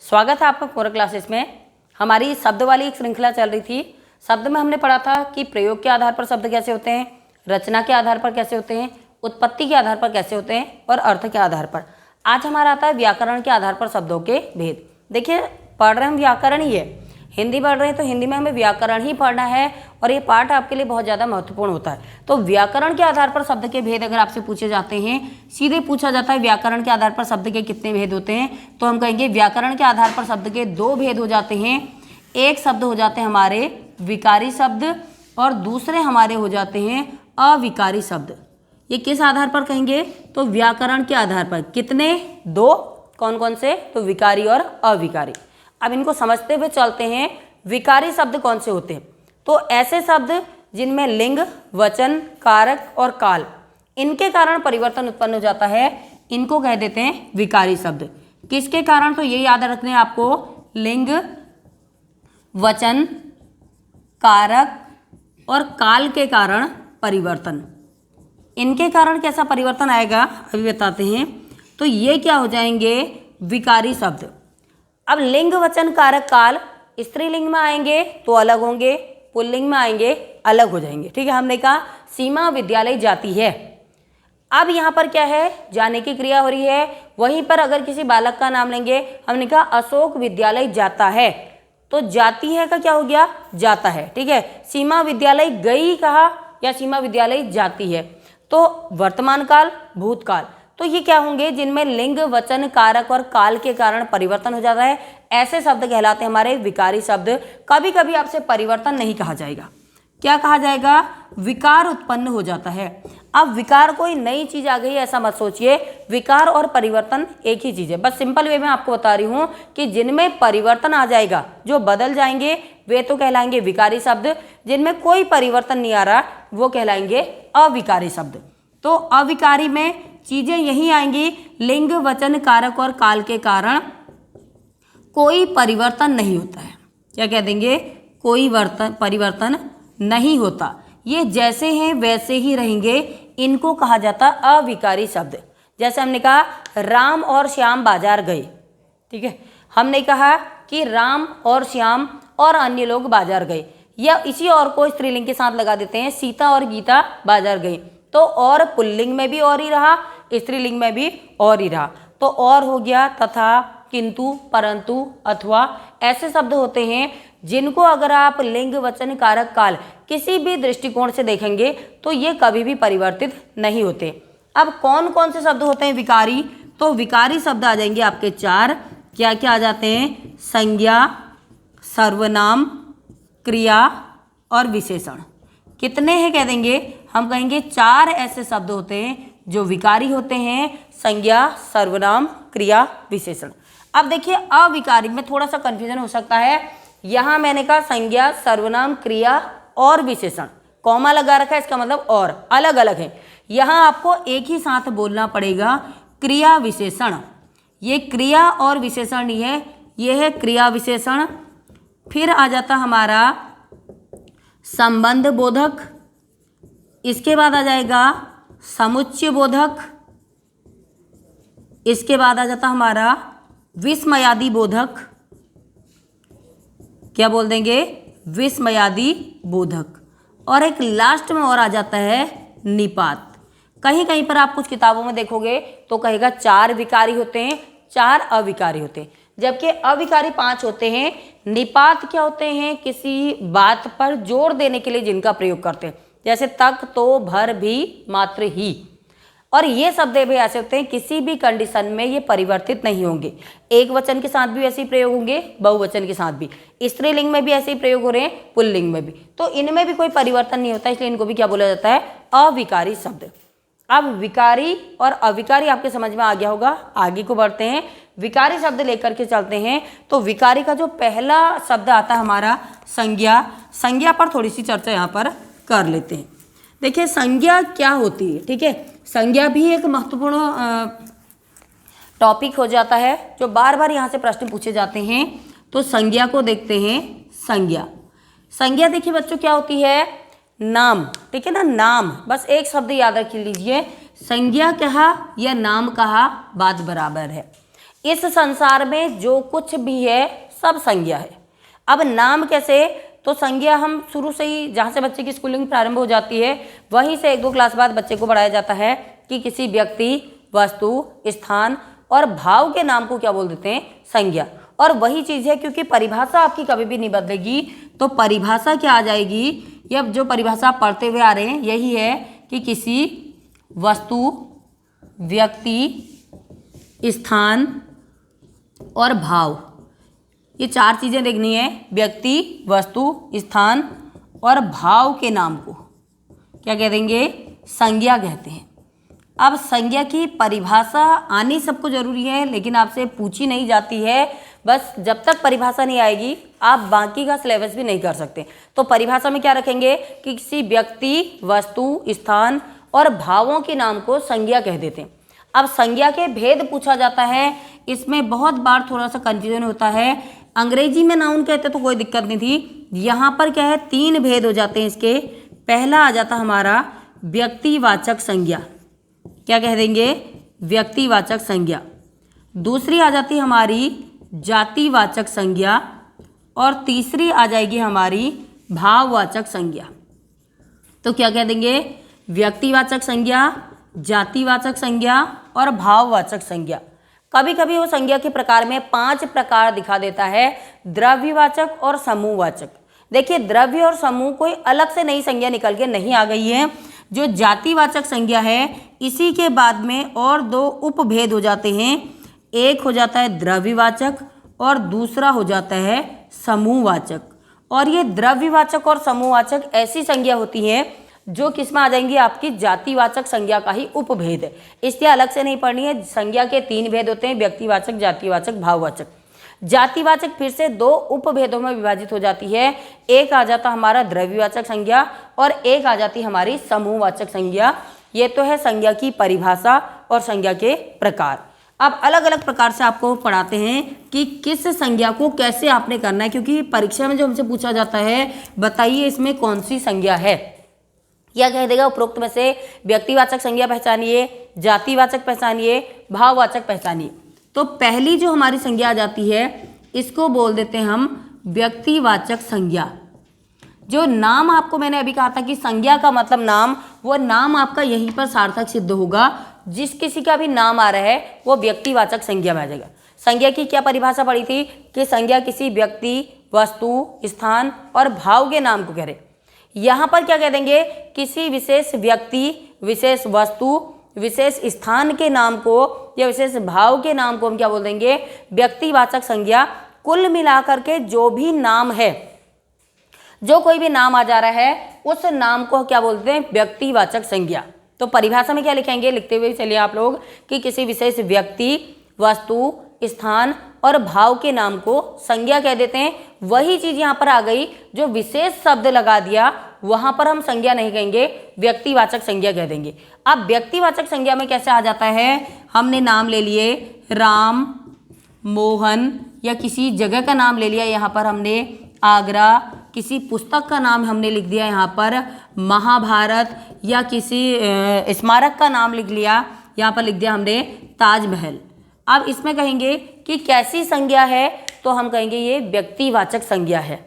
स्वागत है आपका कोर क्लासेस में। हमारी शब्द वाली एक श्रृंखला चल रही थी। शब्द में हमने पढ़ा था कि प्रयोग के आधार पर शब्द कैसे होते हैं, रचना के आधार पर कैसे होते हैं, उत्पत्ति के आधार पर कैसे होते हैं और अर्थ के आधार पर। आज हमारा आता है व्याकरण के आधार पर शब्दों के भेद। देखिए, पढ़ रहे हम व्याकरण ही है, हिंदी पढ़ रहे हैं तो हिंदी में हमें व्याकरण ही पढ़ना है और ये पाठ आपके लिए बहुत ज़्यादा महत्वपूर्ण होता है। तो व्याकरण के आधार पर शब्द के भेद अगर आपसे पूछे जाते हैं, सीधे पूछा जाता है व्याकरण के आधार पर शब्द के कितने भेद होते हैं, तो हम कहेंगे व्याकरण के आधार पर शब्द के दो भेद हो जाते हैं। एक शब्द हो जाते हैं हमारे विकारी शब्द और दूसरे हमारे हो जाते हैं अविकारी शब्द। ये किस आधार पर कहेंगे, तो व्याकरण के आधार पर। कितने? दो। कौन कौन से? तो विकारी और अविकारी। अब इनको समझते हुए चलते हैं। विकारी शब्द कौन से होते हैं, तो ऐसे शब्द जिनमें लिंग, वचन, कारक और काल इनके कारण परिवर्तन उत्पन्न हो जाता है, इनको कह देते हैं विकारी शब्द। किसके कारण? तो ये याद रखने हैं आपको, लिंग, वचन, कारक और काल के कारण परिवर्तन। इनके कारण कैसा परिवर्तन आएगा अभी बताते हैं। तो ये क्या हो जाएंगे? विकारी शब्द। अब लिंग, वचन, कारक, काल स्त्रीलिंग में आएंगे तो अलग होंगे, पुल्लिंग में आएंगे अलग हो जाएंगे। ठीक है, हमने कहा सीमा विद्यालय जाती है। अब यहाँ पर क्या है? जाने की क्रिया हो रही है। वहीं पर अगर किसी बालक का नाम लेंगे, हमने कहा अशोक विद्यालय जाता है, तो जाती है का क्या हो गया? जाता है। ठीक है, सीमा विद्यालय गई कहा या सीमा विद्यालय जाती है, तो वर्तमान काल, भूतकाल। तो ये क्या होंगे? जिनमें लिंग, वचन, कारक और काल के कारण परिवर्तन हो जाता है, ऐसे शब्द कहलाते हैं हमारे विकारी शब्द। कभी कभी आपसे परिवर्तन नहीं कहा जाएगा, क्या कहा जाएगा? विकार उत्पन्न हो जाता है। अब विकार कोई नई चीज आ गई ऐसा मत सोचिए, विकार और परिवर्तन एक ही चीज है। बस सिंपल वे में आपको बता रही हूं कि जिनमें परिवर्तन आ जाएगा, जो बदल जाएंगे, वे तो कहलाएंगे विकारी शब्द। जिनमें कोई परिवर्तन नहीं आ रहा, वो कहलाएंगे अविकारी शब्द। तो अविकारी में चीजें यही आएंगी, लिंग, वचन, कारक और काल के कारण कोई परिवर्तन नहीं होता है। क्या कह देंगे? कोई परिवर्तन नहीं होता, ये जैसे हैं वैसे ही रहेंगे। इनको कहा जाता अविकारी शब्द। जैसे हमने कहा राम और श्याम बाजार गए। ठीक है, हमने कहा कि राम और श्याम और अन्य लोग बाजार गए, या इसी और को स्त्रीलिंग के साथ लगा देते हैं, सीता और गीता बाजार गई। तो और पुल्लिंग में भी और ही रहा, स्त्रीलिंग में भी और ही रहा। तो और हो गया तथा, किंतु, परंतु, अथवा। ऐसे शब्द होते हैं जिनको अगर आप लिंग, वचन, कारक, काल किसी भी दृष्टिकोण से देखेंगे तो ये कभी भी परिवर्तित नहीं होते। अब कौन कौन से शब्द होते हैं विकारी? तो विकारी शब्द आ जाएंगे आपके चार। क्या क्या आ जाते हैं? संज्ञा, सर्वनाम, क्रिया और विशेषण। कितने हैं कह देंगे? हम कहेंगे चार ऐसे शब्द होते हैं जो विकारी होते हैं, संज्ञा, सर्वनाम, क्रिया, विशेषण। अब देखिए, अविकारी में थोड़ा सा कंफ्यूजन हो सकता है। यहां मैंने कहा संज्ञा, सर्वनाम, क्रिया और विशेषण, कॉमा लगा रखा है, इसका मतलब और अलग अलग है। यहां आपको एक ही साथ बोलना पड़ेगा, क्रिया विशेषण। ये क्रिया और विशेषण नहीं है, ये है क्रिया विशेषण। फिर आ जाता हमारा संबंध बोधक, इसके बाद आ जाएगा समुच्चय बोधक, इसके बाद आ जाता हमारा विस्मयादि बोधक। क्या बोल देंगे? विस्मयादि बोधक। और एक लास्ट में और आ जाता है निपात। कहीं कहीं पर आप कुछ किताबों में देखोगे तो कहेगा चार विकारी होते हैं, चार अविकारी होते हैं, जबकि अविकारी 5 होते हैं। निपात क्या होते हैं? किसी बात पर जोर देने के लिए जिनका प्रयोग करते हैं, जैसे तक, तो, भर, भी, मात्र, ही। और ये शब्द भी ऐसे होते हैं किसी भी कंडीशन में ये परिवर्तित नहीं होंगे। एक वचन के साथ भी ऐसे ही प्रयोग होंगे, बहुवचन के साथ भी, स्त्रीलिंग में भी ऐसे ही प्रयोग हो रहे हैं, पुल्लिंग में भी। तो इनमें भी कोई परिवर्तन नहीं होता, इसलिए इनको भी क्या बोला जाता है? अविकारी शब्द। अब विकारी और अविकारी आपके समझ में आ गया होगा। आगे को बढ़ते हैं, विकारी शब्द लेकर के चलते हैं। तो विकारी का जो पहला शब्द आता है हमारा संज्ञा। संज्ञा पर थोड़ी सी चर्चा यहाँ पर कर लेते हैं। देखिए, संज्ञा क्या होती है? ठीक है, संज्ञा भी एक महत्वपूर्ण टॉपिक हो जाता है जो बार बार यहाँ से प्रश्न पूछे जाते हैं। तो संज्ञा को देखते हैं। संज्ञा, संज्ञा देखिए बच्चों क्या होती है? नाम। ठीक है ना, नाम। बस एक शब्द याद रख लीजिए, संज्ञा कहा या नाम कहा बात बराबर है। इस संसार में जो कुछ भी है सब संज्ञा है। अब नाम कैसे, तो संज्ञा हम शुरू से ही जहाँ से बच्चे की स्कूलिंग प्रारंभ हो जाती है वहीं से 1-2 क्लास बाद बच्चे को पढ़ाया जाता है कि किसी व्यक्ति, वस्तु, स्थान और भाव के नाम को क्या बोल देते हैं, संज्ञा। और वही चीज़ है, क्योंकि परिभाषा आपकी कभी भी नहीं बदलेगी, तो परिभाषा क्या आ जाएगी, ये अब जो परिभाषा आप पढ़ते हुए आ रहे हैं यही है कि किसी वस्तु, व्यक्ति, स्थान और भाव, ये 4 चीज़ें देखनी है। व्यक्ति, वस्तु, स्थान और भाव के नाम को क्या कह देंगे, संज्ञा कहते हैं। अब संज्ञा की परिभाषा आनी सबको जरूरी है, लेकिन आपसे पूछी नहीं जाती है। बस जब तक परिभाषा नहीं आएगी आप बाकी का सिलेबस भी नहीं कर सकते। तो परिभाषा में क्या रखेंगे कि किसी व्यक्ति, वस्तु, स्थान और भावों के नाम को संज्ञा कह देते हैं। अब संज्ञा के भेद पूछा जाता है, इसमें बहुत बार थोड़ा सा कंफ्यूजन होता है। अंग्रेजी में नाउन कहते तो कोई दिक्कत नहीं थी, यहाँ पर क्या है 3 भेद हो जाते हैं इसके। पहला आ जाता हमारा व्यक्तिवाचक संज्ञा, क्या कह देंगे, व्यक्तिवाचक संज्ञा। दूसरी आ जाती हमारी जातिवाचक संज्ञा और तीसरी आ जाएगी हमारी भाववाचक संज्ञा। तो क्या कह देंगे, व्यक्तिवाचक संज्ञा, जातिवाचक संज्ञा और भाववाचक संज्ञा। कभी कभी वो संज्ञा के प्रकार में 5 प्रकार दिखा देता है, द्रव्यवाचक और समूहवाचक। देखिए द्रव्य और समूह कोई अलग से नई संज्ञा निकल के नहीं आ गई है। जो जातिवाचक संज्ञा है इसी के बाद में और 2 उपभेद हो जाते हैं, एक हो जाता है द्रव्यवाचक और दूसरा हो जाता है समूहवाचक। और ये द्रव्यवाचक और समूहवाचक ऐसी संज्ञा होती हैं जो किस में आ जाएंगी, आपकी जातिवाचक संज्ञा का ही उपभेद है, इसलिए अलग से नहीं पढ़नी है। संज्ञा के 3 भेद होते हैं, व्यक्तिवाचक, जातिवाचक, भाववाचक। जातिवाचक फिर से 2 उपभेदों में विभाजित हो जाती है, एक आ जाता हमारा द्रव्यवाचक संज्ञा और एक आ जाती हमारी समूहवाचक संज्ञा। ये तो है संज्ञा की परिभाषा और संज्ञा के प्रकार। अब अलग अलग प्रकार से आपको पढ़ाते हैं कि किस संज्ञा को कैसे आपने करना है, क्योंकि परीक्षा में जो हमसे पूछा जाता है बताइए इसमें कौन सी संज्ञा है, या कह देगा उपरोक्त में से व्यक्तिवाचक संज्ञा पहचानिए, जातिवाचक पहचानिए, भाववाचक पहचानिए। तो पहली जो हमारी संज्ञा आ जाती है इसको बोल देते हैं हम व्यक्तिवाचक संज्ञा। जो नाम आपको मैंने अभी कहा था कि संज्ञा का मतलब नाम, वो नाम आपका यहीं पर सार्थक सिद्ध होगा। जिस किसी का भी नाम आ रहा है वो व्यक्तिवाचक संज्ञा में आ जाएगा। संज्ञा की क्या परिभाषा पड़ी थी कि संज्ञा किसी व्यक्ति, वस्तु, स्थान और भाव के नाम को कह रहे। यहाँ पर क्या कह देंगे, किसी विशेष व्यक्ति, विशेष वस्तु, विशेष स्थान के नाम को या विशेष भाव के नाम को हम क्या बोल देंगे, व्यक्तिवाचक संज्ञा। कुल मिलाकर के जो भी नाम है, जो कोई भी नाम आ जा रहा है उस नाम को क्या बोलते हैं, व्यक्तिवाचक संज्ञा। तो परिभाषा में क्या लिखेंगे, लिखते हुए चलिए आप लोग कि किसी विशेष व्यक्ति, वस्तु, स्थान और भाव के नाम को संज्ञा कह देते हैं। वही चीज यहाँ पर आ गई, जो विशेष शब्द लगा दिया वहां पर हम संज्ञा नहीं कहेंगे, व्यक्तिवाचक संज्ञा कह देंगे। अब व्यक्तिवाचक संज्ञा में कैसे आ जाता है, हमने नाम ले लिए राम, मोहन, या किसी जगह का नाम ले लिया, यहाँ पर हमने आगरा, किसी पुस्तक का नाम हमने लिख दिया यहाँ पर महाभारत, या किसी स्मारक का नाम लिख लिया, यहाँ पर लिख दिया हमने ताजमहल। अब इसमें कहेंगे कि कैसी संज्ञा है, तो हम कहेंगे ये व्यक्तिवाचक संज्ञा है।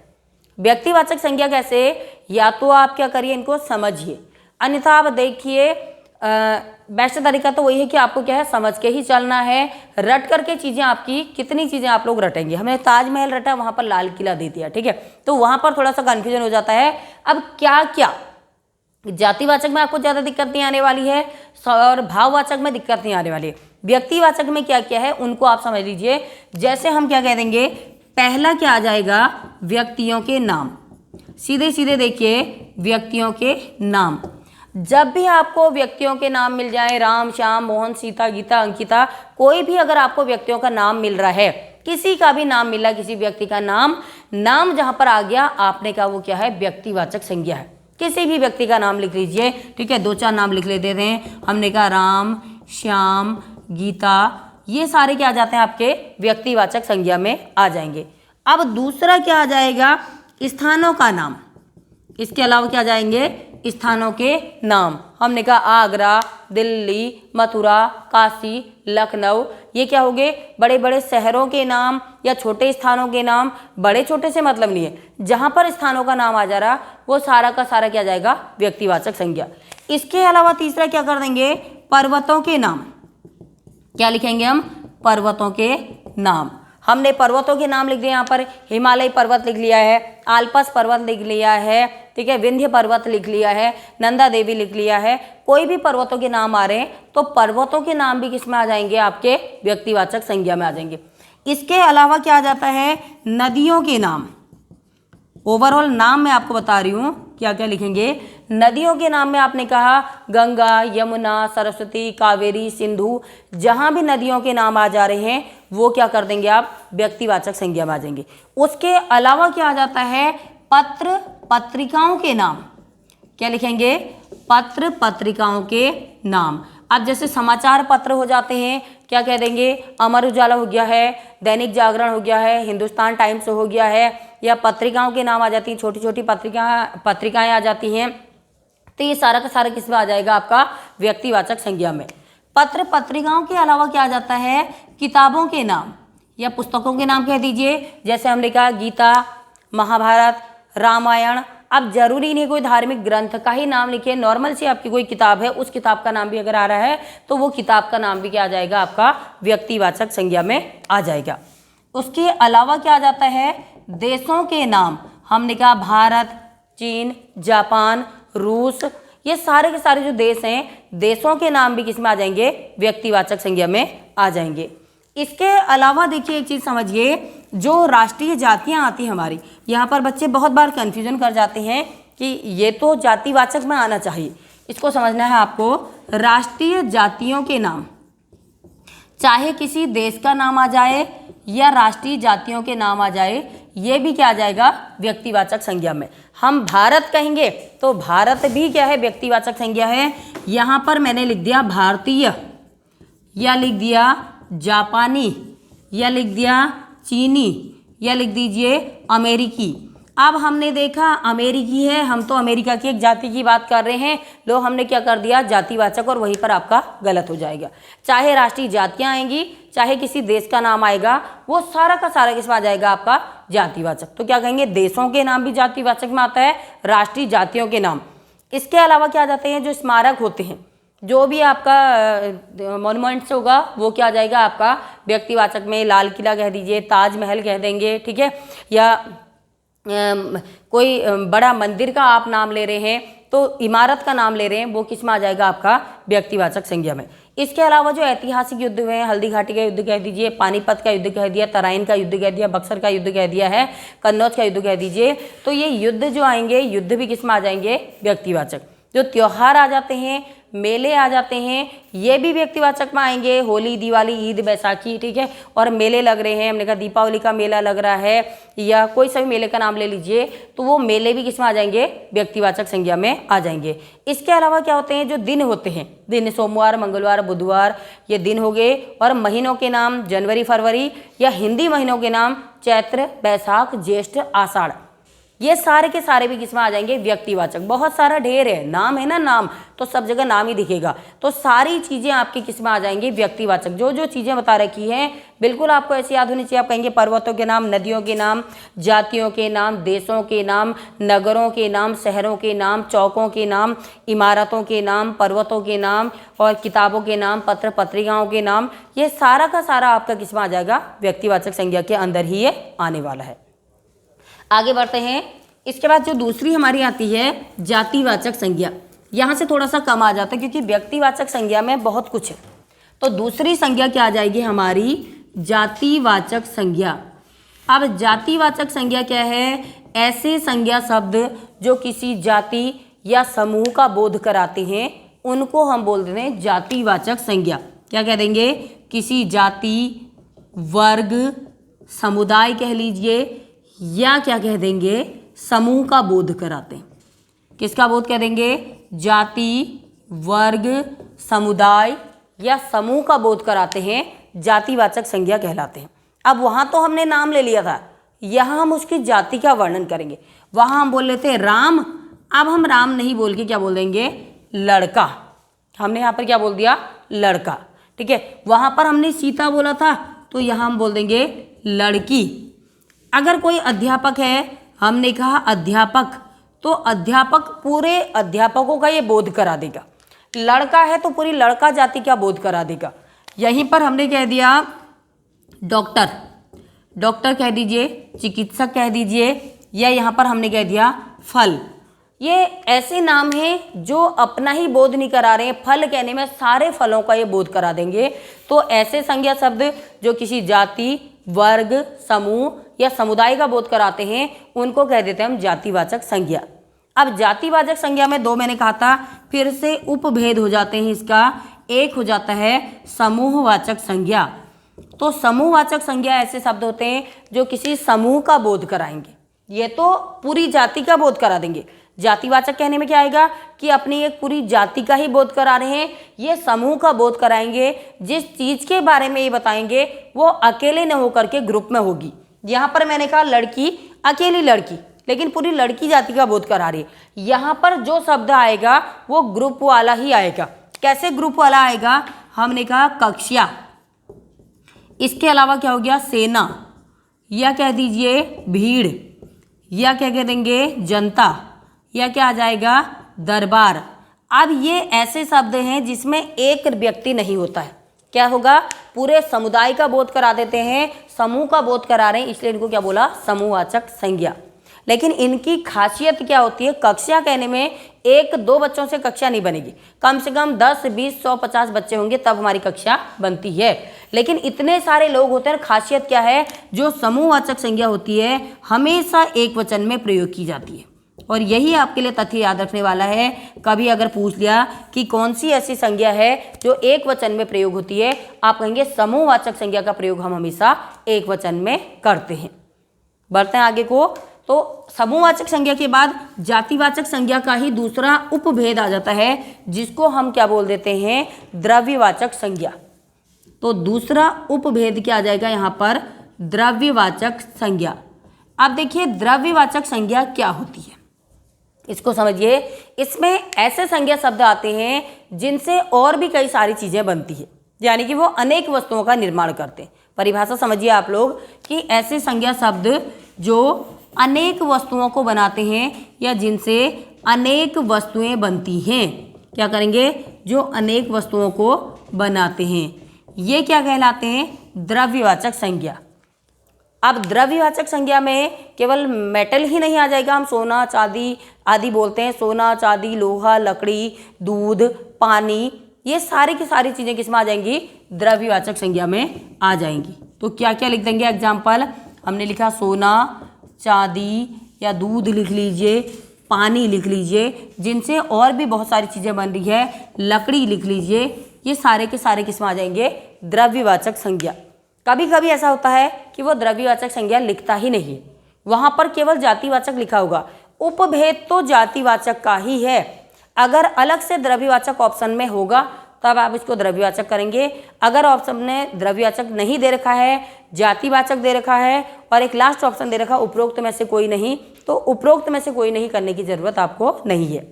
व्यक्तिवाचक संज्ञा कैसे, या तो आप क्या करिए इनको समझिए, अन्यथा आप देखिए बेस्ट तरीका तो वही है कि आपको क्या है समझ के ही चलना है। रट करके चीज़ें आपकी कितनी चीज़ें आप लोग रटेंगे, हमने ताजमहल रटा वहाँ पर लाल किला दे दिया, ठीक है, तो वहाँ पर थोड़ा सा कन्फ्यूजन हो जाता है। अब क्या क्या जातिवाचक में आपको ज़्यादा दिक्कत नहीं आने वाली है और भाववाचक में दिक्कत नहीं आने वाली है। व्यक्तिवाचक में क्या क्या है उनको आप समझ लीजिए। जैसे हम क्या कह देंगे, पहला क्या आ जाएगा, व्यक्तियों के नाम। सीधे सीधे देखिए, व्यक्तियों के नाम। जब भी आपको व्यक्तियों के नाम मिल जाए, राम, श्याम, मोहन, सीता, गीता, अंकिता, कोई भी अगर आपको व्यक्तियों का नाम मिल रहा है, किसी का भी नाम मिल रहा है, किसी व्यक्ति का नाम जहां पर आ गया आपने कहा वो क्या है, व्यक्तिवाचक संज्ञा है। किसी भी व्यक्ति का नाम लिख लीजिए, ठीक है, 2-4 नाम लिख लेते हैं। हमने कहा राम, श्याम, गीता, ये सारे क्या आ जाते हैं आपके व्यक्तिवाचक संज्ञा में आ जाएंगे। अब दूसरा क्या आ जाएगा, स्थानों का नाम। इसके अलावा क्या आ जाएंगे, स्थानों के नाम। हमने कहा आगरा, दिल्ली, मथुरा, काशी, लखनऊ, ये क्या हो गए, बड़े बड़े शहरों के नाम या छोटे स्थानों के नाम। बड़े छोटे से मतलब नहीं है, जहाँ पर स्थानों का नाम आ जा रहा वो सारा का सारा क्या जाएगा, व्यक्तिवाचक संज्ञा। इसके अलावा तीसरा क्या कर देंगे, पर्वतों के नाम। क्या लिखेंगे हम, पर्वतों के नाम। हमने पर्वतों के नाम लिख दिए, यहाँ पर हिमालय पर्वत लिख लिया है, आल्पस पर्वत लिख लिया है, ठीक है, विंध्य पर्वत लिख लिया है, नंदा देवी लिख लिया है। कोई भी पर्वतों के नाम आ रहे हैं तो पर्वतों के नाम भी किस में आ जाएंगे, आपके व्यक्तिवाचक संज्ञा में आ जाएंगे। इसके अलावा क्या आ जाता है, नदियों के नाम। ओवरऑल नाम मैं आपको बता रही हूँ क्या क्या लिखेंगे। नदियों के नाम में आपने कहा गंगा, यमुना, सरस्वती, कावेरी, सिंधु, जहाँ भी नदियों के नाम आ जा रहे हैं वो क्या कर देंगे आप, व्यक्तिवाचक संज्ञा में आ जाएंगे। उसके अलावा क्या आ जाता है, पत्र पत्रिकाओं के नाम। क्या लिखेंगे, पत्र पत्रिकाओं के नाम। अब जैसे समाचार पत्र हो जाते हैं, क्या कह देंगे, अमर उजाला हो गया है, दैनिक जागरण हो गया है, हिंदुस्तान टाइम्स हो गया है, या पत्रिकाओं के नाम आ जाती हैं, छोटी छोटी पत्रिकाएं आ जाती हैं। तो ये सारा का सारा किस में आ जाएगा, आपका व्यक्तिवाचक संज्ञा में। पत्र पत्रिकाओं के अलावा क्या आ जाता है, किताबों के नाम या पुस्तकों के नाम कह दीजिए। जैसे हमने कहा गीता, महाभारत, रामायण। अब जरूरी नहीं कोई धार्मिक ग्रंथ का ही नाम लिखिए, नॉर्मल सी आपकी कोई किताब है उस किताब का नाम भी अगर आ रहा है तो वो किताब का नाम भी क्या आ जाएगा, आपका व्यक्तिवाचक संज्ञा में आ जाएगा। उसके अलावा क्या आ जाता है, देशों के नाम। हमने कहा भारत, चीन, जापान, रूस, ये सारे के सारे जो देश हैं, देशों के नाम भी किस में आ जाएंगे, व्यक्तिवाचक संज्ञा में आ जाएंगे। इसके अलावा देखिए एक चीज़ समझिए, जो राष्ट्रीय जातियां आती हैं हमारी, यहाँ पर बच्चे बहुत बार कन्फ्यूजन कर जाते हैं कि ये तो जातिवाचक में आना चाहिए। इसको समझना है आपको, राष्ट्रीय जातियों के नाम, चाहे किसी देश का नाम आ जाए या राष्ट्रीय जातियों के नाम आ जाए, ये भी क्या आ जाएगा, व्यक्तिवाचक संज्ञा में। हम भारत कहेंगे तो भारत भी क्या है, व्यक्तिवाचक संज्ञा है। यहाँ पर मैंने लिख दिया भारतीय, या लिख दिया जापानी, या लिख दिया चीनी, या लिख दीजिए अमेरिकी। अब हमने देखा अमेरिकी है, हम तो अमेरिका की एक जाति की बात कर रहे हैं, लो हमने क्या कर दिया, जातिवाचक, और वहीं पर आपका गलत हो जाएगा। चाहे राष्ट्रीय जातियां आएंगी, चाहे किसी देश का नाम आएगा, वो सारा का सारा किसमें आ जाएगा, आपका जातिवाचक। तो क्या कहेंगे, देशों के नाम भी जातिवाचक में आता है, राष्ट्रीय जातियों के नाम। इसके अलावा क्या आ जाते हैं, जो स्मारक होते हैं, जो भी आपका मॉन्यूमेंट्स होगा वो क्या आ जाएगा, आपका व्यक्तिवाचक में। लाल किला कह दीजिए, ताजमहल कह देंगे, ठीक है, या कोई बड़ा मंदिर का आप नाम ले रहे हैं तो इमारत का नाम ले रहे हैं, वो किस में आ जाएगा, आपका व्यक्तिवाचक संज्ञा में। इसके अलावा जो ऐतिहासिक युद्ध हुए हैं, हल्दी घाटी का युद्ध कह दीजिए, पानीपत का युद्ध कह दिया, तराइन का युद्ध कह दिया, बक्सर का युद्ध कह दिया है, कन्नौज का युद्ध कह दीजिए, तो ये युद्ध जो आएंगे, युद्ध भी किस में आ जाएंगे, व्यक्तिवाचक। जो त्योहार आ जाते हैं, मेले आ जाते हैं, ये भी व्यक्तिवाचक में आएंगे, होली, दिवाली, ईद, बैसाखी, ठीक है, और मेले लग रहे हैं, हमने कहा दीपावली का मेला लग रहा है, या कोई सा भी मेले का नाम ले लीजिए, तो वो मेले भी किस में आ जाएंगे, व्यक्तिवाचक संज्ञा में आ जाएंगे। इसके अलावा क्या होते हैं, जो दिन होते हैं, दिन, सोमवार, मंगलवार, बुधवार, ये दिन हो गए, और महीनों के नाम जनवरी, फरवरी, या हिंदी महीनों के नाम चैत्र, बैसाख, ज्येष्ठ, आषाढ़, ये सारे के सारे भी किसमें आ जाएंगे, व्यक्तिवाचक। बहुत सारा ढेर है, नाम है ना, नाम तो सब जगह नाम ही दिखेगा, तो सारी चीजें आपकी किसमें आ जाएंगी, व्यक्तिवाचक। जो जो चीजें बता रखी हैं बिल्कुल आपको ऐसी याद होनी चाहिए। आप कहेंगे पर्वतों के नाम, नदियों के नाम, जातियों के नाम, देशों के नाम, नगरों के नाम, शहरों के नाम, चौकों के नाम, इमारतों के नाम, पर्वतों के नाम, और किताबों के नाम, पत्र पत्रिकाओं के नाम, ये सारा का सारा आपका किसमें आ जाएगा, व्यक्तिवाचक संज्ञा के अंदर ही ये आने वाला है। आगे बढ़ते हैं। इसके बाद जो दूसरी हमारी आती है जातिवाचक संज्ञा, यहाँ से थोड़ा सा कम आ जाता है क्योंकि व्यक्तिवाचक संज्ञा में बहुत कुछ है। तो दूसरी संज्ञा क्या आ जाएगी हमारी, जातिवाचक संज्ञा। अब जातिवाचक संज्ञा क्या है, ऐसे संज्ञा शब्द जो किसी जाति या समूह का बोध कराते हैं उनको हम बोल देते हैं जातिवाचक संज्ञा। क्या कह देंगे, किसी जाति, वर्ग, समुदाय कह लीजिए, या क्या कह देंगे, समूह का बोध कराते हैं। किसका बोध कह देंगे, जाति, वर्ग, समुदाय या समूह का बोध कराते हैं, जातिवाचक संज्ञा कहलाते हैं। अब वहाँ तो हमने नाम ले लिया था, यहाँ हम उसकी जाति का वर्णन करेंगे। वहाँ हम बोल लेते हैं राम, अब हम राम नहीं बोल के क्या बोल देंगे, लड़का। हमने यहाँ पर क्या बोल दिया, लड़का, ठीक है, वहाँ पर हमने सीता बोला था तो यहाँ हम बोल देंगे लड़की। अगर कोई अध्यापक है, हमने कहा अध्यापक, तो अध्यापक पूरे अध्यापकों का ये बोध करा देगा। लड़का है तो पूरी लड़का जाति का बोध करा देगा। यहीं पर हमने कह दिया डॉक्टर, डॉक्टर कह दीजिए, चिकित्सक कह दीजिए, या यहाँ पर हमने कह दिया फल। ये ऐसे नाम हैं जो अपना ही बोध नहीं करा रहे हैं, फल कहने में सारे फलों का ये बोध करा देंगे। तो ऐसे संज्ञा शब्द जो किसी जाति, वर्ग, समूह या समुदाय का बोध कराते हैं उनको कह देते हैं हम जातिवाचक संज्ञा। अब जातिवाचक संज्ञा में दो मैंने कहा था, फिर से उपभेद हो जाते हैं इसका। एक हो जाता है समूहवाचक संज्ञा। तो समूहवाचक संज्ञा ऐसे शब्द होते हैं जो किसी समूह का बोध कराएंगे, ये तो पूरी जाति का बोध करा देंगे। जातिवाचक कहने में क्या आएगा कि अपनी एक पूरी जाति का ही बोध करा रहे हैं, ये समूह का बोध कराएंगे। जिस चीज के बारे में ये बताएंगे वो अकेले न होकर के ग्रुप में होगी। यहाँ पर मैंने कहा लड़की, अकेली लड़की, लेकिन पूरी लड़की जाति का बोध करा रही है। यहाँ पर जो शब्द आएगा वो ग्रुप वाला ही आएगा। कैसे ग्रुप वाला आएगा? हमने कहा कक्षा, इसके अलावा क्या हो गया सेना, या कह दीजिए भीड़, या क्या कह देंगे जनता, या क्या आ जाएगा दरबार। अब ये ऐसे शब्द हैं जिसमें एक व्यक्ति नहीं होता है। क्या होगा? पूरे समुदाय का बोध करा देते हैं, समूह का बोध करा रहे हैं, इसलिए इनको क्या बोला? समूहवाचक संज्ञा। लेकिन इनकी खासियत क्या होती है? कक्षा कहने में एक दो बच्चों से कक्षा नहीं बनेगी, कम से कम 10, 20, 100, 50 बच्चे होंगे तब हमारी कक्षा बनती है। लेकिन इतने सारे लोग होते हैं। खासियत क्या है? जो समूहवाचक संज्ञा होती है हमेशा एक वचन में प्रयोग की जाती है। और यही आपके लिए तथ्य याद रखने वाला है। कभी अगर पूछ लिया कि कौन सी ऐसी संज्ञा है जो एक वचन में प्रयोग होती है, आप कहेंगे समूहवाचक संज्ञा का प्रयोग हम हमेशा एक वचन में करते हैं। बढ़ते हैं आगे को। तो समूहवाचक संज्ञा के बाद जातिवाचक संज्ञा का ही दूसरा उपभेद आ जाता है, जिसको हम क्या बोल देते हैं? द्रव्यवाचक संज्ञा। तो दूसरा उपभेद क्या आ जाएगा यहाँ पर? द्रव्यवाचक संज्ञा। अब देखिए द्रव्यवाचक संज्ञा क्या होती है, इसको समझिए। इसमें ऐसे संज्ञा शब्द आते हैं जिनसे और भी कई सारी चीजें बनती है, यानी कि वो अनेक वस्तुओं का निर्माण करते हैं। परिभाषा समझिए आप लोग कि ऐसे संज्ञा शब्द जो अनेक वस्तुओं को बनाते हैं या जिनसे अनेक वस्तुएं बनती हैं। क्या करेंगे? जो अनेक वस्तुओं को बनाते हैं, ये क्या कहलाते हैं? द्रव्यवाचक संज्ञा। अब द्रव्यवाचक संज्ञा में केवल मेटल ही नहीं आ जाएगा। हम सोना, चांदी आदि बोलते हैं। सोना, चांदी, लोहा, लकड़ी, दूध, पानी, ये सारी की सारी चीज़ें किस में आ जाएंगी? द्रव्यवाचक संज्ञा में आ जाएंगी। तो क्या क्या लिख देंगे? एग्जाम्पल हमने लिखा सोना, चांदी या दूध लिख लीजिए, पानी लिख लीजिए, जिनसे और भी बहुत सारी चीज़ें बन रही है, लकड़ी लिख लीजिए। ये सारे के सारे किस में आ जाएंगे? द्रव्यवाचक संज्ञा। कभी कभी ऐसा होता है कि वो द्रव्यवाचक संज्ञा लिखता ही नहीं, वहां पर केवल जातिवाचक लिखा होगा। उपभेद तो जातिवाचक का ही है। अगर अलग से द्रव्यवाचक ऑप्शन में होगा तब आप इसको द्रव्यवाचक करेंगे। अगर ऑप्शन ने द्रव्यवाचक नहीं दे रखा है, जातिवाचक दे रखा है, और एक लास्ट ऑप्शन दे रखा उपरोक्त में से कोई नहीं, तो उपरोक्त में से कोई नहीं करने की जरूरत आपको नहीं है।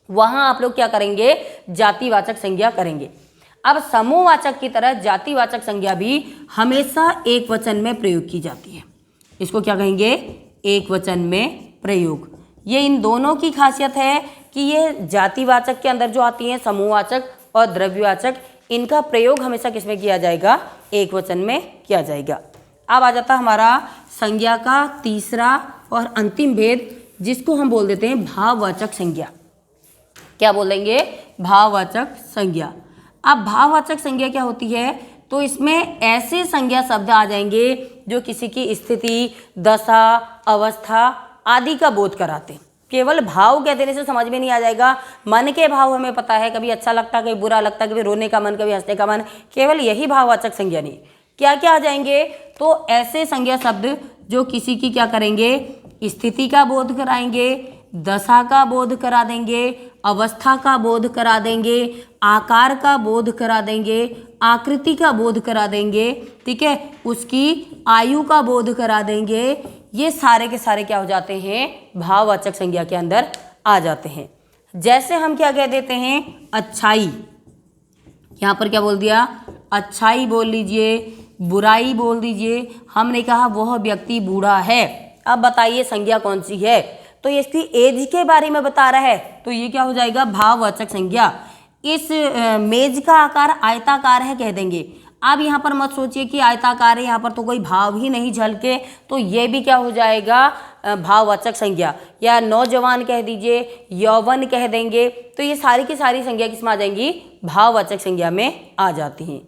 वहां आप लोग क्या करेंगे? जातिवाचक संज्ञा करेंगे। अब समूहवाचक की तरह जातिवाचक संज्ञा भी हमेशा एक वचन में प्रयोग की जाती है। इसको क्या कहेंगे? एक वचन में प्रयोग। ये इन दोनों की खासियत है कि ये जातिवाचक के अंदर जो आती हैं समूहवाचक और द्रव्यवाचक, इनका प्रयोग हमेशा किसमें किया जाएगा? एक वचन में किया जाएगा। अब आ जाता हमारा संज्ञा का तीसरा और अंतिम भेद, जिसको हम बोल देते हैं भाववाचक संज्ञा। क्या बोलेंगे? भाववाचक संज्ञा। अब भाववाचक संज्ञा क्या होती है? तो इसमें ऐसे संज्ञा शब्द आ जाएंगे जो किसी की स्थिति, दशा, अवस्था आदि का बोध कराते हैं। केवल भाव कह देने से समझ में नहीं आ जाएगा। मन के भाव हमें पता है, कभी अच्छा लगता, कभी बुरा लगता, कभी रोने का मन, कभी हंसने का मन। केवल यही भाववाचक संज्ञा नहीं, क्या क्या आ जाएंगे? तो ऐसे संज्ञा शब्द जो किसी की क्या करेंगे? स्थिति का बोध कराएंगे, दशा का बोध करा देंगे, अवस्था का बोध करा देंगे, आकार का बोध करा देंगे, आकृति का बोध करा देंगे, ठीक है, उसकी आयु का बोध करा देंगे। ये सारे के सारे क्या हो जाते हैं? भाववाचक संज्ञा के अंदर आ जाते हैं। जैसे हम क्या कह देते हैं? अच्छाई, यहाँ पर क्या बोल दिया, अच्छाई बोल लीजिए, बुराई बोल दीजिए। हमने कहा वह व्यक्ति बूढ़ा है। अब बताइए संज्ञा कौन सी है, तो इसकी एज के बारे में बता रहा है, तो ये क्या हो जाएगा, भाववाचक संज्ञा। इस मेज का आकार आयताकार है कह देंगे। अब यहाँ पर मत सोचिए कि आयताकार है, यहाँ पर तो कोई भाव ही नहीं झलके, तो ये भी क्या हो जाएगा, भाववाचक संज्ञा। या नौजवान कह दीजिए, यौवन कह देंगे, तो ये सारी की सारी संज्ञा किस में आ जाएंगी, भाववाचक संज्ञा में आ जाती हैं।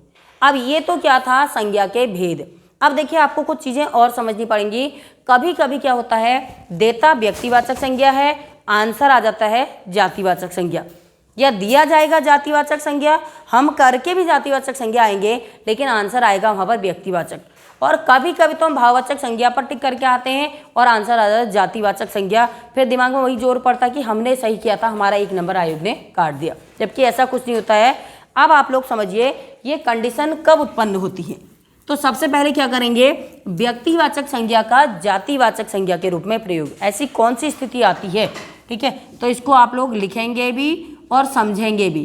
अब ये तो क्या था, संज्ञा के भेद। अब देखिए आपको कुछ चीज़ें और समझनी पड़ेंगी। कभी कभी क्या होता है, देता व्यक्तिवाचक संज्ञा है, आंसर आ जाता है जातिवाचक संज्ञा, या दिया जाएगा जातिवाचक संज्ञा, हम करके भी जातिवाचक संज्ञा आएंगे, लेकिन आंसर आएगा वहाँ पर व्यक्तिवाचक। और कभी कभी तो हम भाववाचक संज्ञा पर टिक करके आते हैं और आंसर आ जाता है जातिवाचक संज्ञा। फिर दिमाग में वही जोर पड़ता कि हमने सही किया था, हमारा 1 नंबर आयोग ने काट दिया, जबकि ऐसा कुछ नहीं होता है। अब आप लोग समझिए ये कंडीशन कब उत्पन्न होती है। तो सबसे पहले क्या करेंगे, व्यक्तिवाचक संज्ञा का जातिवाचक संज्ञा के रूप में प्रयोग, ऐसी कौन सी स्थिति आती है, ठीक है। तो इसको आप लोग लिखेंगे भी और समझेंगे भी।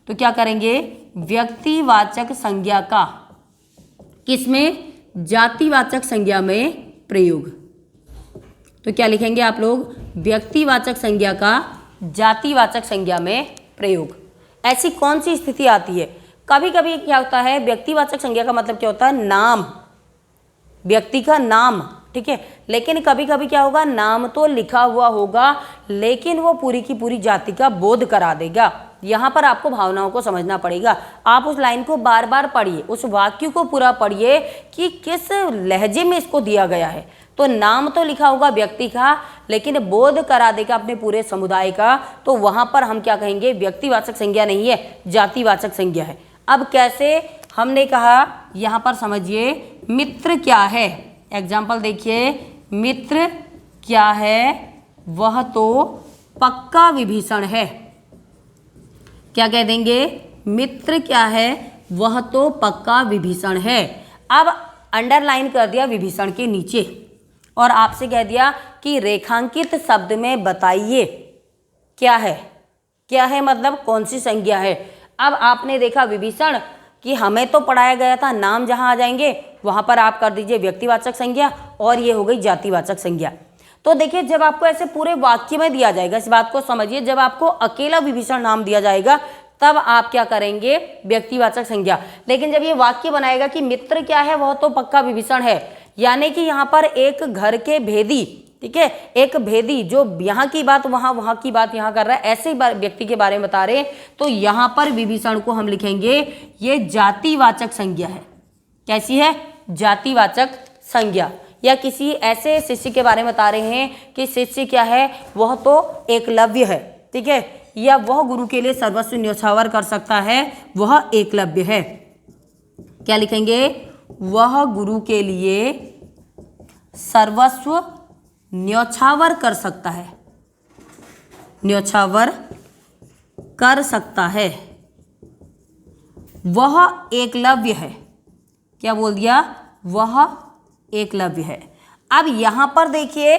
तो क्या करेंगे, व्यक्तिवाचक संज्ञा का किसमें, जातिवाचक संज्ञा में प्रयोग। तो क्या लिखेंगे आप लोग, व्यक्तिवाचक संज्ञा का जातिवाचक संज्ञा में प्रयोग। ऐसी कौन सी स्थिति आती है, कभी कभी क्या होता है, व्यक्तिवाचक संज्ञा का मतलब क्या होता है, नाम, व्यक्ति का नाम, ठीक है। लेकिन कभी कभी क्या होगा, नाम तो लिखा हुआ होगा लेकिन वो पूरी की पूरी जाति का बोध करा देगा। यहाँ पर आपको भावनाओं को समझना पड़ेगा। आप उस लाइन को बार बार पढ़िए, उस वाक्य को पूरा पढ़िए कि किस लहजे में इसको दिया गया है। तो नाम तो लिखा होगा व्यक्ति का, लेकिन बोध करा देगा अपने पूरे समुदाय का, तो वहाँ पर हम क्या कहेंगे, व्यक्तिवाचक संज्ञा नहीं है, जातिवाचक संज्ञा है। अब कैसे, हमने कहा यहाँ पर समझिए मित्र क्या है, एग्जाम्पल देखिए, मित्र क्या है, वह तो पक्का विभीषण है। क्या कह देंगे, मित्र क्या है, वह तो पक्का विभीषण है। अब अंडरलाइन कर दिया विभीषण के नीचे और आपसे कह दिया कि रेखांकित शब्द में बताइए क्या है, क्या है मतलब कौन सी संज्ञा है। अब आपने देखा विभीषण कि हमें तो पढ़ाया गया था नाम जहां आ जाएंगे वहां पर आप कर दीजिए व्यक्तिवाचक संज्ञा, और ये हो गई जातिवाचक संज्ञा। तो देखिए जब आपको ऐसे पूरे वाक्य में दिया जाएगा, इस बात को समझिए, जब आपको अकेला विभीषण नाम दिया जाएगा तब आप क्या करेंगे, व्यक्तिवाचक संज्ञा। लेकिन जब ये वाक्य बनाएगा कि मित्र क्या है, वह तो पक्का विभीषण है, यानी कि यहाँ पर एक घर के भेदी, ठीक है, एक भेदी जो यहाँ की बात वहाँ, वहाँ की बात यहाँ कर रहा है, ऐसे व्यक्ति के बारे में बता रहे हैं, तो यहाँ पर विभीषण को हम लिखेंगे ये जातिवाचक संज्ञा है। कैसी है, जातिवाचक संज्ञा। या किसी ऐसे शिष्य के बारे में बता रहे हैं कि शिष्य क्या है, वह तो एकलव्य है, ठीक है, या वह गुरु के लिए सर्वस्व न्यौछावर कर सकता है, वह एकलव्य है। क्या लिखेंगे, वह गुरु के लिए सर्वस्व न्यौछावर कर सकता है, न्यौछावर कर सकता है, वह एकलव्य है। क्या बोल दिया, वह एकलव्य है। अब यहाँ पर देखिए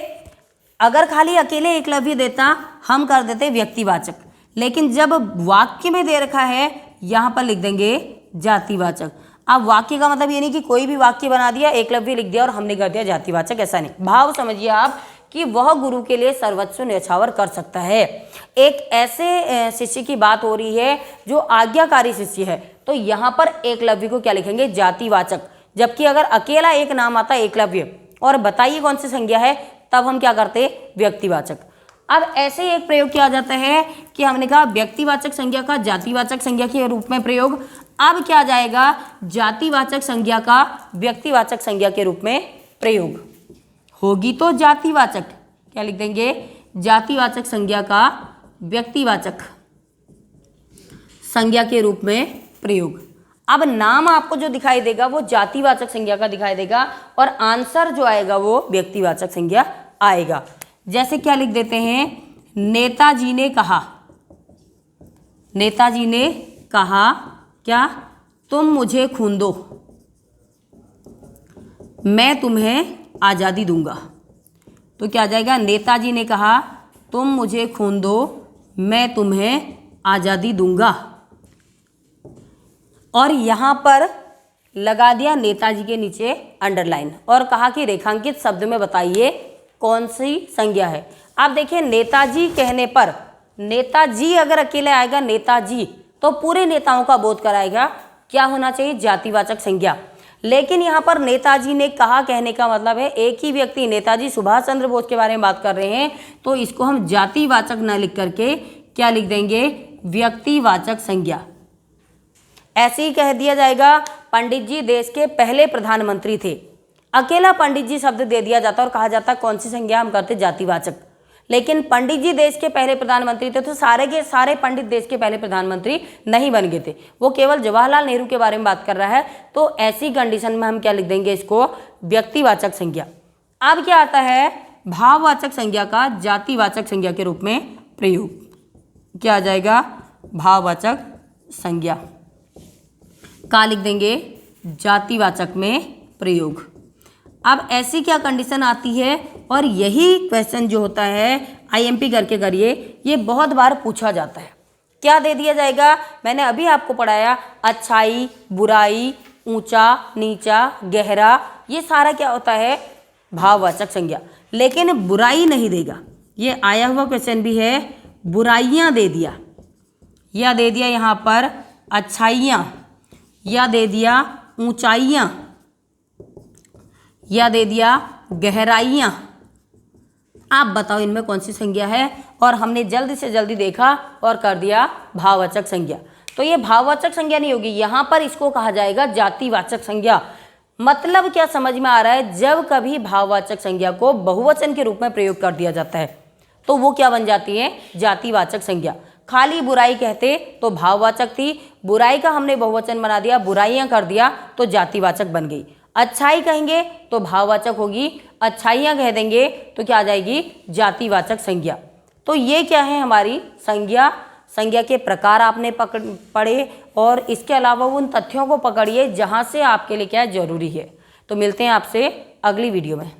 अगर खाली अकेले एकलव्य देता हम कर देते व्यक्तिवाचक, लेकिन जब वाक्य में दे रखा है यहाँ पर लिख देंगे जातिवाचक। अब वाक्य का मतलब ये नहीं कि कोई भी वाक्य बना दिया, एकलव्य लिख दिया और हमने कर दिया जातिवाचक, ऐसा नहीं। भाव समझिए आप कि वह गुरु के लिए सर्वस्व न्यौछावर कर सकता है। एक ऐसे शिष्य की बात हो रही है जो आज्ञाकारी शिष्य है, तो यहाँ पर एकलव्य को क्या लिखेंगे, जातिवाचक। जबकि अगर अकेला एक नाम आता है एकलव्य और बताइए कौन सी संज्ञा है, तब हम क्या करते, व्यक्तिवाचक। अब ऐसे ही एक प्रयोग किया जाता है कि हमने कहा व्यक्तिवाचक संज्ञा का जातिवाचक संज्ञा के रूप में प्रयोग। अब क्या जाएगा, जातिवाचक संज्ञा का व्यक्तिवाचक संज्ञा के रूप में प्रयोग होगी, तो जातिवाचक क्या लिख देंगे, जातिवाचक संज्ञा का व्यक्तिवाचक संज्ञा के रूप में प्रयोग। अब नाम आपको जो दिखाई देगा वो जातिवाचक संज्ञा का दिखाई देगा और आंसर जो आएगा वो व्यक्तिवाचक संज्ञा आएगा। जैसे क्या लिख देते हैं, नेताजी ने कहा, नेताजी ने कहा क्या, तुम मुझे खून दो मैं तुम्हें आज़ादी दूंगा। तो क्या आ जाएगा, नेताजी ने कहा तुम मुझे खून दो मैं तुम्हें आज़ादी दूंगा। और यहाँ पर लगा दिया नेताजी के नीचे अंडरलाइन और कहा कि रेखांकित शब्द में बताइए कौन सी संज्ञा है। आप देखिए नेताजी कहने पर, नेताजी अगर अकेले आएगा नेताजी तो पूरे नेताओं का बोध कराएगा, क्या होना चाहिए, जातिवाचक संज्ञा। लेकिन यहाँ पर नेताजी ने कहा कहने का मतलब है एक ही व्यक्ति, नेताजी सुभाष चंद्र बोस के बारे में बात कर रहे हैं, तो इसको हम जातिवाचक न लिख करके क्या लिख देंगे, व्यक्तिवाचक संज्ञा। ऐसे ही कह दिया जाएगा पंडित जी देश के पहले प्रधानमंत्री थे, अकेला पंडित जी शब्द दे दिया जाता और कहा जाता कौन सी संज्ञा हम करते, जातिवाचक। लेकिन पंडित जी देश के पहले प्रधानमंत्री थे तो सारे के सारे पंडित देश के पहले प्रधानमंत्री नहीं बन गए थे, वो केवल जवाहरलाल नेहरू के बारे में बात कर रहा है, तो ऐसी कंडीशन में हम क्या लिख देंगे, इसको व्यक्तिवाचक संज्ञा। अब क्या आता है, भाववाचक संज्ञा का जातिवाचक संज्ञा के रूप में प्रयोग। क्या आ जाएगा, भाववाचक संज्ञा का लिख देंगे जातिवाचक में प्रयोग। अब ऐसी क्या कंडीशन आती है, और यही क्वेश्चन जो होता है आईएमपी करके करिए, ये बहुत बार पूछा जाता है। क्या दे दिया जाएगा, मैंने अभी आपको पढ़ाया, अच्छाई, बुराई, ऊंचा, नीचा, गहरा, ये सारा क्या होता है, भाववाचक संज्ञा। लेकिन बुराई नहीं देगा, ये आया हुआ क्वेश्चन भी है, बुराइयां दे दिया, या दे दिया यहाँ पर अच्छाइयाँ, या दे दिया ऊंचाइयाँ, या दे दिया गहराइयाँ। आप बताओ इनमें कौन सी संज्ञा है, और हमने जल्दी से जल्दी देखा और कर दिया भाववाचक संज्ञा। तो ये भाववाचक संज्ञा नहीं होगी, यहाँ पर इसको कहा जाएगा जातिवाचक संज्ञा। मतलब क्या समझ में आ रहा है, जब कभी भाववाचक संज्ञा को बहुवचन के रूप में प्रयोग कर दिया जाता है तो वो क्या बन जाती है, जातिवाचक संज्ञा। खाली बुराई कहते तो भाववाचक थी, बुराई का हमने बहुवचन बना दिया, बुराइयां कर दिया तो जातिवाचक बन गई। अच्छाई कहेंगे तो भाववाचक होगी, अच्छाइयाँ कह देंगे तो क्या आ जाएगी, जातिवाचक संज्ञा। तो ये क्या है हमारी संज्ञा, संज्ञा के प्रकार आपने पढ़े, और इसके अलावा उन तथ्यों को पकड़िए जहाँ से आपके लिए क्या जरूरी है। तो मिलते हैं आपसे अगली वीडियो में।